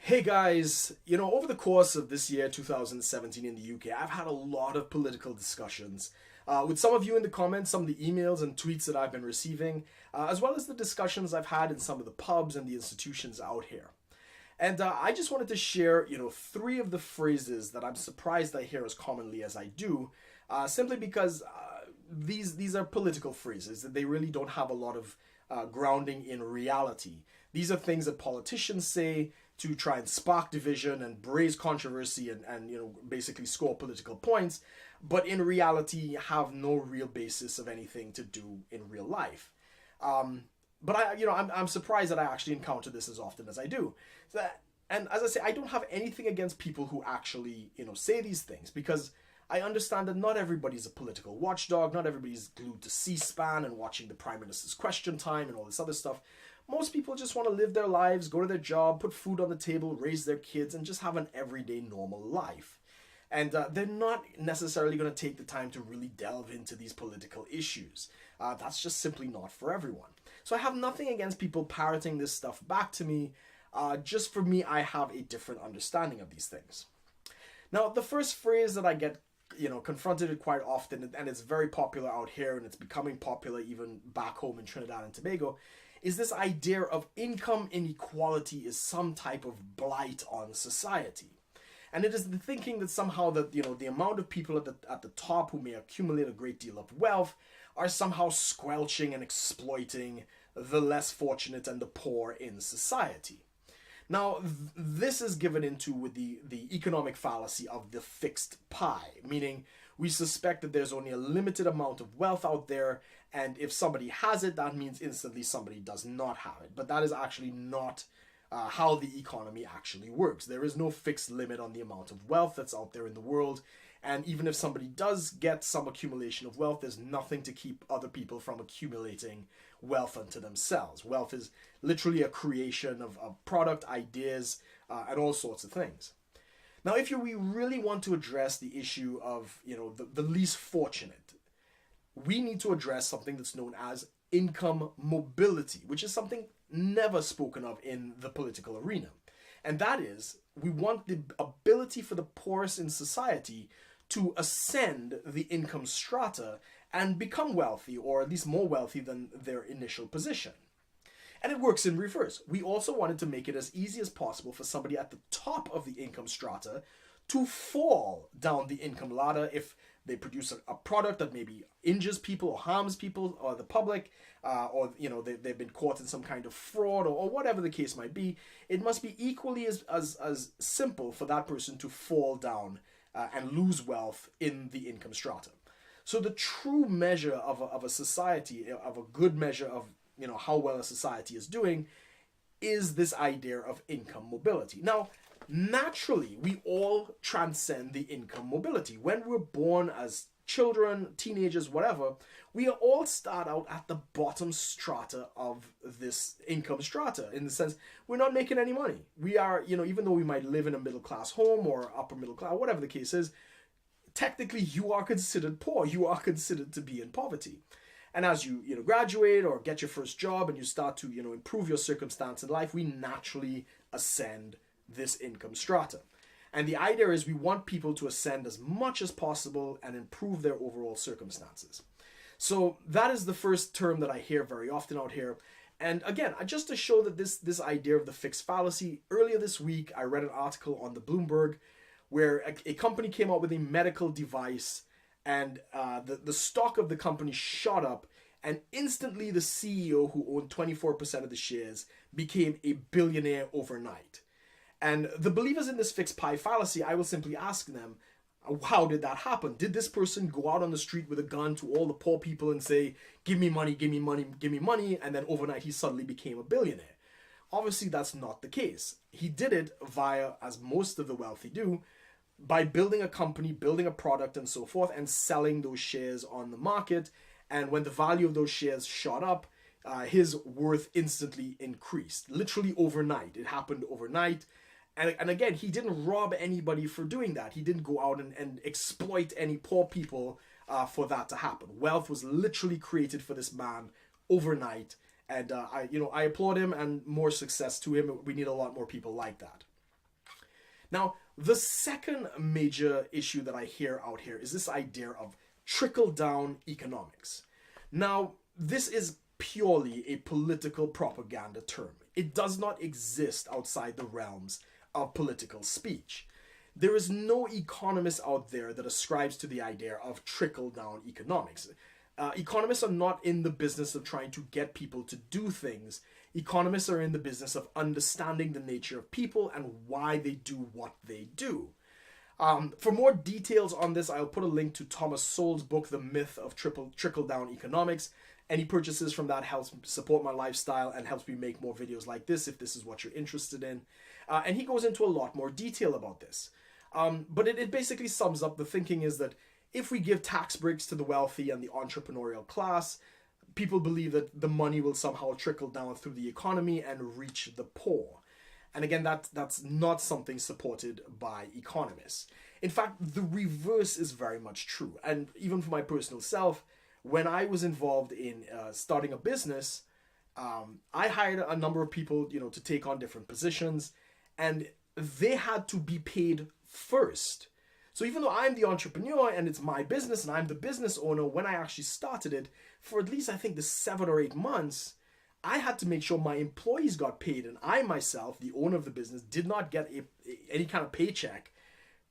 Hey guys, over the course of this year, 2017 in the UK, I've had a lot of political discussions with some of you in the comments, some of the emails and tweets that I've been receiving, as well as the discussions I've had in some of the pubs and the institutions out here. And I just wanted to share, three of the phrases that I'm surprised I hear as commonly as I do, simply because these are political phrases that they really don't have a lot of grounding in reality. These are things that politicians say to try and spark division and raise controversy and basically score political points, but in reality have no real basis of anything to do in real life. But I'm surprised that I actually encounter this as often as I do. And as I say, I don't have anything against people who actually say these things, because I understand that not everybody's a political watchdog, not everybody's glued to C-SPAN and watching the Prime Minister's Question Time and all this other stuff. Most people just want to live their lives, go to their job, put food on the table, raise their kids, and just have an everyday normal life. And they're not necessarily going to take the time to really delve into these political issues. That's just simply not for everyone. So I have nothing against people parroting this stuff back to me. Just for me, I have a different understanding of these things. Now, the first phrase that I get confronted with quite often, and it's very popular out here, and it's becoming popular even back home in Trinidad and Tobago, is this idea of income inequality is some type of blight on society. And it is the thinking that somehow that the amount of people at the top who may accumulate a great deal of wealth are somehow squelching and exploiting the less fortunate and the poor in society. Now, this is given into with the economic fallacy of the fixed pie, meaning we suspect that there's only a limited amount of wealth out there, and if somebody has it, that means instantly somebody does not have it. But that is actually not how the economy actually works. There is no fixed limit on the amount of wealth that's out there in the world, and even if somebody does get some accumulation of wealth, there's nothing to keep other people from accumulating wealth unto themselves. Wealth is literally a creation of product, ideas, and all sorts of things. Now, if we really want to address the issue of the least fortunate, we need to address something that's known as income mobility, which is something never spoken of in the political arena. And that is, we want the ability for the poorest in society to ascend the income strata and become wealthy, or at least more wealthy than their initial position. And it works in reverse. We also wanted to make it as easy as possible for somebody at the top of the income strata to fall down the income ladder if they produce a product that maybe injures people or harms people or the public, or they've been caught in some kind of fraud, or whatever the case might be. It must be equally as simple for that person to fall down and lose wealth in the income strata. So the true measure of a society, of a good measure of how well a society is doing, is this idea of income mobility. Now, naturally, we all transcend the income mobility. When we're born as children, teenagers, whatever, we all start out at the bottom strata of this income strata, in the sense we're not making any money. We are, even though we might live in a middle class home or upper middle class, whatever the case is, technically you are considered poor. You are considered to be in poverty. And as you graduate or get your first job and you start to improve your circumstance in life, we naturally ascend this income strata. And the idea is we want people to ascend as much as possible and improve their overall circumstances. So that is the first term that I hear very often out here. And again, just to show that this idea of the fixed fallacy, earlier this week I read an article on the Bloomberg where a company came out with a medical device, and the stock of the company shot up, and instantly the CEO, who owned 24% of the shares, became a billionaire overnight. And the believers in this fixed pie fallacy, I will simply ask them, how did that happen? Did this person go out on the street with a gun to all the poor people and say, give me money, give me money, give me money, and then overnight he suddenly became a billionaire? Obviously, that's not the case. He did it via, as most of the wealthy do, by building a company, building a product, and so forth, and selling those shares on the market. And when the value of those shares shot up, his worth instantly increased. Literally overnight. It happened overnight. And again, he didn't rob anybody for doing that. He didn't go out and exploit any poor people for that to happen. Wealth was literally created for this man overnight. And I applaud him, and more success to him. We need a lot more people like that. Now, the second major issue that I hear out here is this idea of trickle-down economics. Now, this is purely a political propaganda term. It does not exist outside the realms of political speech. There is no economist out there that ascribes to the idea of trickle-down economics. Economists are not in the business of trying to get people to do things. Economists are in the business of understanding the nature of people and why they do what they do. For more details on this, I'll put a link to Thomas Sowell's book, The Myth of Trickle-Down Economics. Any purchases from that helps support my lifestyle and helps me make more videos like this if this is what you're interested in. And he goes into a lot more detail about this. But it basically sums up the thinking is that if we give tax breaks to the wealthy and the entrepreneurial class, people believe that the money will somehow trickle down through the economy and reach the poor. And again, that's not something supported by economists. In fact, the reverse is very much true. And even for my personal self, when I was involved in starting a business, I hired a number of people, to take on different positions, and they had to be paid first. So even though I'm the entrepreneur and it's my business and I'm the business owner, when I actually started it, for at least I think the 7 or 8 months, I had to make sure my employees got paid, and I myself, the owner of the business, did not get any kind of paycheck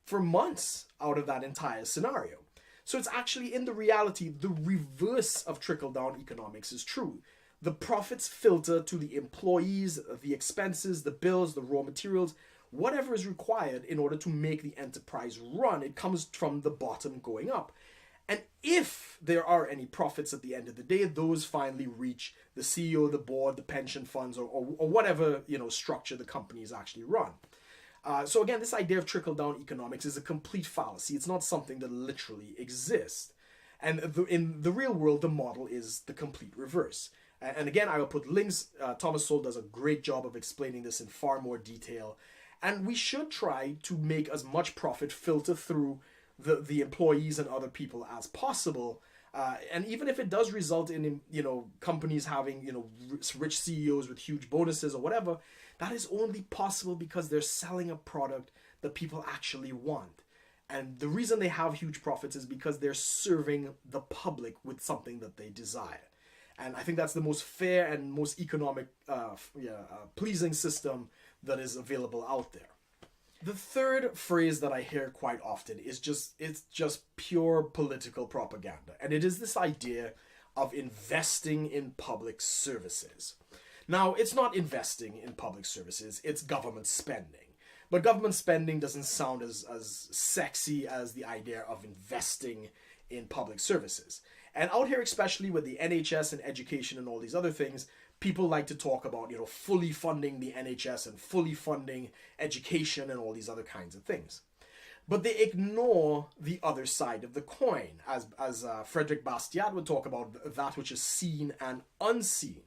for months out of that entire scenario. So it's actually, in the reality, the reverse of trickle-down economics is true. The profits filter to the employees, the expenses, the bills, the raw materials, whatever is required in order to make the enterprise run. It comes from the bottom going up. And if there are any profits at the end of the day, those finally reach the CEO, the board, the pension funds, or whatever structure the companies actually run. So again, this idea of trickle-down economics is a complete fallacy. It's not something that literally exists. And in the real world, the model is the complete reverse. And again, I will put links. Thomas Sowell does a great job of explaining this in far more detail. And we should try to make as much profit filter through the employees and other people as possible. And even if it does result in companies having rich CEOs with huge bonuses or whatever, that is only possible because they're selling a product that people actually want. And the reason they have huge profits is because they're serving the public with something that they desire. And I think that's the most fair and most economic, pleasing system that is available out there. The third phrase that I hear quite often is it's just pure political propaganda. And it is this idea of investing in public services. Now, it's not investing in public services, it's government spending. But government spending doesn't sound as sexy as the idea of investing in public services. And out here, especially with the NHS and education and all these other things, people like to talk about, fully funding the NHS and fully funding education and all these other kinds of things. But they ignore the other side of the coin, as Frederick Bastiat would talk about, that which is seen and unseen.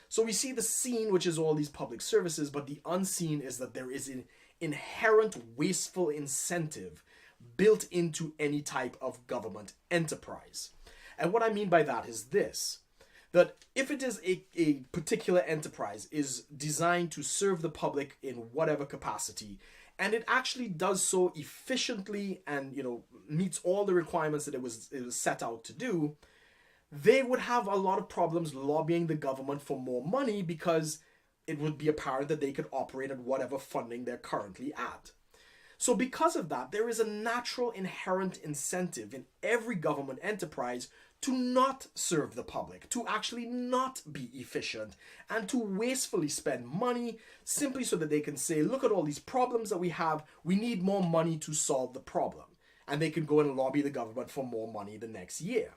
So we see the seen, which is all these public services, but the unseen is that there is an inherent wasteful incentive built into any type of government enterprise. And what I mean by that is this, that if it is a particular enterprise is designed to serve the public in whatever capacity, and it actually does so efficiently and meets all the requirements that it was set out to do, they would have a lot of problems lobbying the government for more money because it would be apparent that they could operate at whatever funding they're currently at. So because of that, there is a natural inherent incentive in every government enterprise to not serve the public, to actually not be efficient, and to wastefully spend money simply so that they can say, look at all these problems that we have, we need more money to solve the problem. And they can go and lobby the government for more money the next year.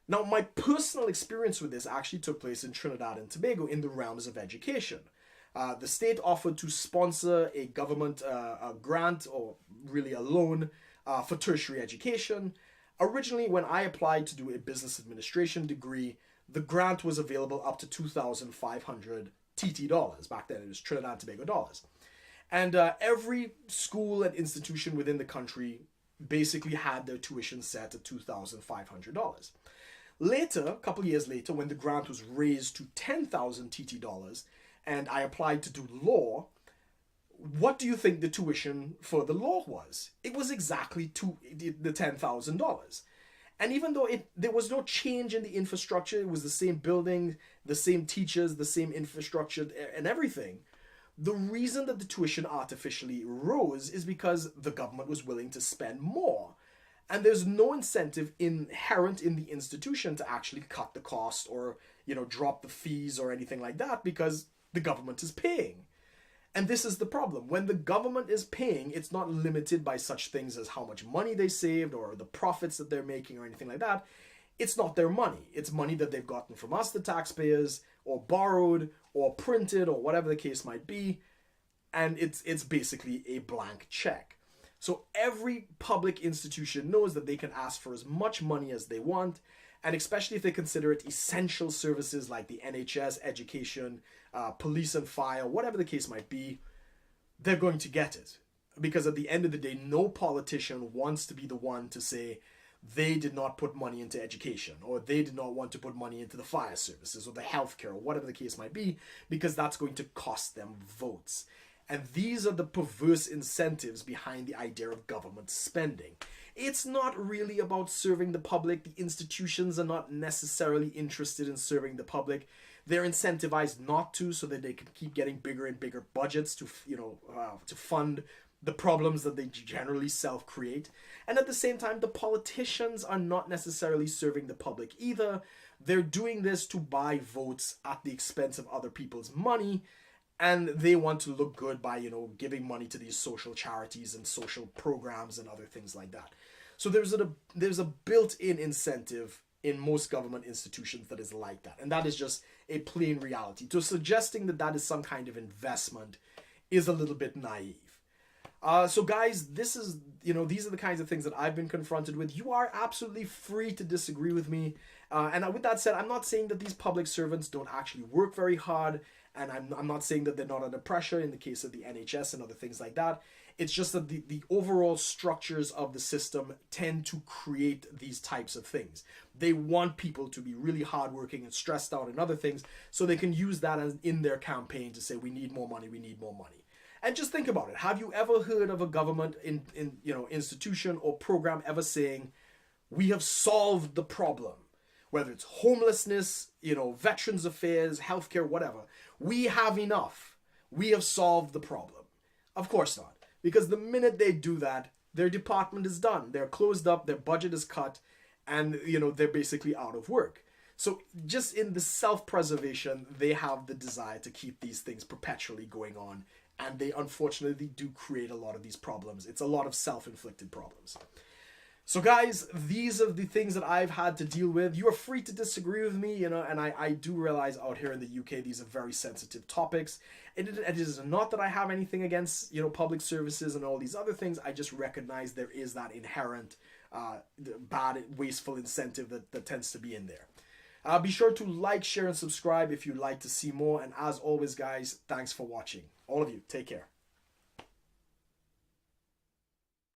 Now, my personal experience with this actually took place in Trinidad and Tobago in the realms of education. The state offered to sponsor a government grant, or really a loan, for tertiary education. Originally, when I applied to do a business administration degree, the grant was available up to 2,500 TT dollars. Back then, it was Trinidad and Tobago dollars. And every school and institution within the country basically had their tuition set at $2,500. Later, a couple years later, when the grant was raised to 10,000 TT dollars, and I applied to do law, what do you think the tuition for the law was? It was exactly the $10,000. And even though there was no change in the infrastructure, it was the same building, the same teachers, the same infrastructure and everything. The reason that the tuition artificially rose is because the government was willing to spend more. And there's no incentive inherent in the institution to actually cut the cost or, drop the fees or anything like that, because the government is paying. And this is the problem. When the government is paying, it's not limited by such things as how much money they saved or the profits that they're making or anything like that. It's not their money. It's money that they've gotten from us, the taxpayers, or borrowed, or printed, or whatever the case might be. And it's basically a blank check. So every public institution knows that they can ask for as much money as they want, and especially if they consider it essential services like the NHS, education, police and fire, whatever the case might be, they're going to get it. Because at the end of the day, no politician wants to be the one to say they did not put money into education, or they did not want to put money into the fire services or the healthcare, or whatever the case might be, because that's going to cost them votes. And these are the perverse incentives behind the idea of government spending. It's not really about serving the public. The institutions are not necessarily interested in serving the public. They're incentivized not to, so that they can keep getting bigger and bigger budgets to fund the problems that they generally self-create. And at the same time, the politicians are not necessarily serving the public either. They're doing this to buy votes at the expense of other people's money. And they want to look good by, giving money to these social charities and social programs and other things like that. So there's a built-in incentive in most government institutions that is like that. And that is just a plain reality. So suggesting that that is some kind of investment is a little bit naive. So guys, these are the kinds of things that I've been confronted with. You are absolutely free to disagree with me. And with that said, I'm not saying that these public servants don't actually work very hard. And I'm not saying that they're not under pressure in the case of the NHS and other things like that. It's just that the overall structures of the system tend to create these types of things. They want people to be really hardworking and stressed out and other things, so they can use that as in their campaign to say, we need more money, we need more money. And just think about it. Have you ever heard of a government institution or program ever saying, we have solved the problem? Whether it's homelessness, veterans affairs, healthcare, whatever. We have enough. We have solved the problem. Of course not. Because the minute they do that, their department is done. They're closed up, their budget is cut, and they're basically out of work. So just in the self-preservation, they have the desire to keep these things perpetually going on. And they unfortunately do create a lot of these problems. It's a lot of self-inflicted problems. So guys, these are the things that I've had to deal with. You are free to disagree with me, and I do realize out here in the UK, these are very sensitive topics. It is not that I have anything against, public services and all these other things. I just recognize there is that inherent bad, wasteful incentive that tends to be in there. Be sure to like, share, and subscribe if you'd like to see more. And as always, guys, thanks for watching. All of you, take care.